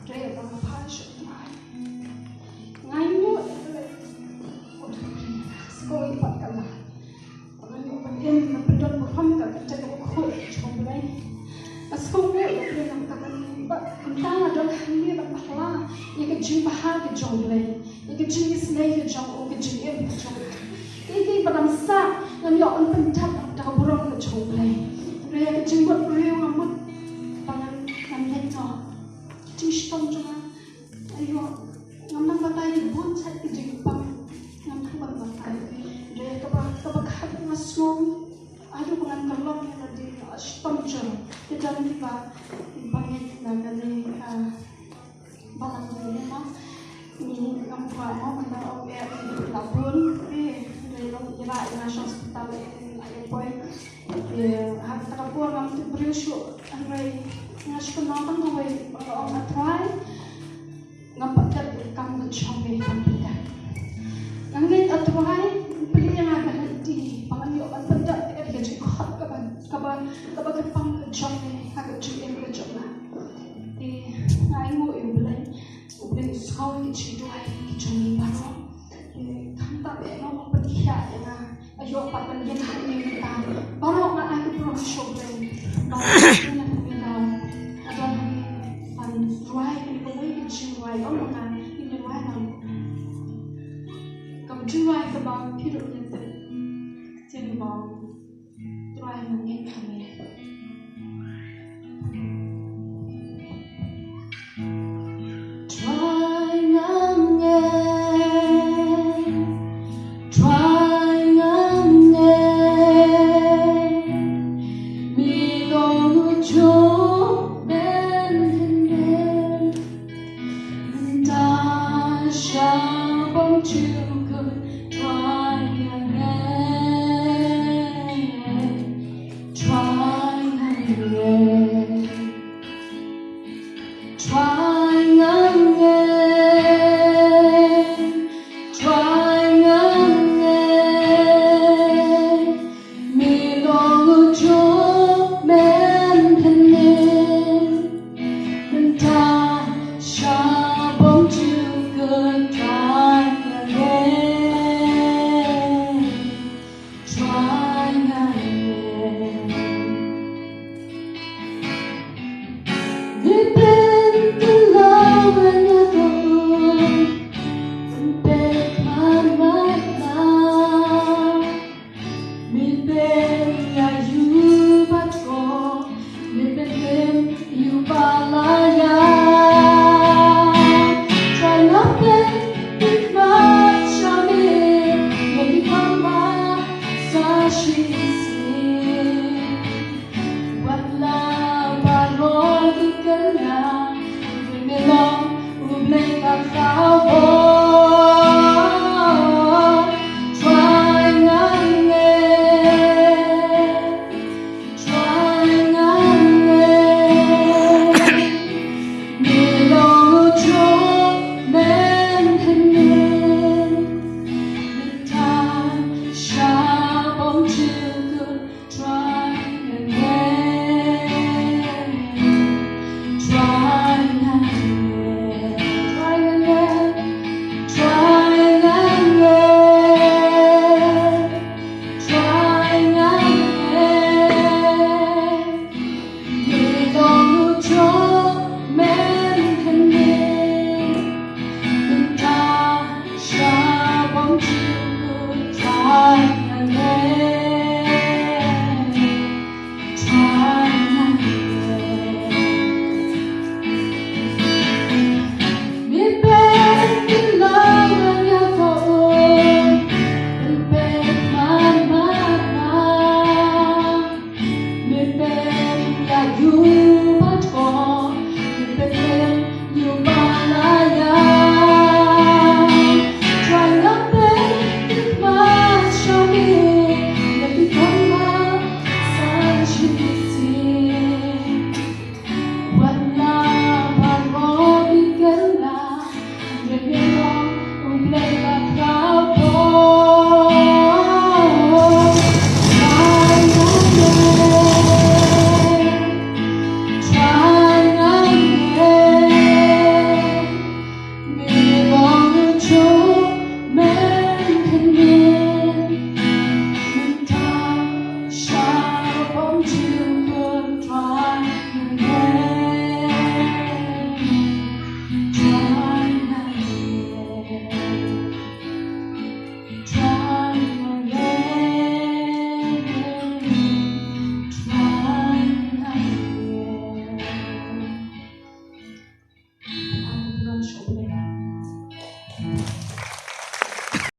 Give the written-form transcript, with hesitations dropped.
Rê bằng phá sụp lại ngay muộn Skoi Phật cả lại còn anh cũng vẫn yên mà bên trong một phong cả chân của khối trong đây Skoi muộn là bên làm cả anh bạn ta là trong hành vi bạn bạc la những cái chuyện bahag cái trong đây những cái chuyện Islam cái trong ông cái chuyện em trong cái bạn làm sao làm nhọ anh phân tháp đào bông cái trong đây rồi cái chuyện bất real mà mất bằng làm nhẹ nhàng chuyện stom cho anh ayo ngắm nang batay di buon sa cái jingphla ngắm nang batay rồi kapag hati nga small ayo pangan kalong na di stom cho cái chân và bằng là cái balang này nó nhìn ngắm qua nó mình đã ông em là buồn rồi nó lại là hospital lại boy thì hạt ta buồn ngắm thì beri show anh rồi ngay khi nó đang ngồi ông đã try ngapa kamu mencoba tampilkan. Nangin atway pilihan ka hati panganyo ang benda ay jadi hot kaban pang mencoba agak cuci mencoba. Ai ngồi ubelai sekolah kecil dua kecil baru. Kanta beno pergi na ayo papan yang hari kita baru nak aku perlu coba. Baru nak kita ada pan dry ini kau kecil dry orang kan. Cầm chú ai các bạn khi được nhận thức trên vòng tôi ai mà nghe thằng này try ngang nghe mi lòng chỗ bên bên ta sao bóng chiều try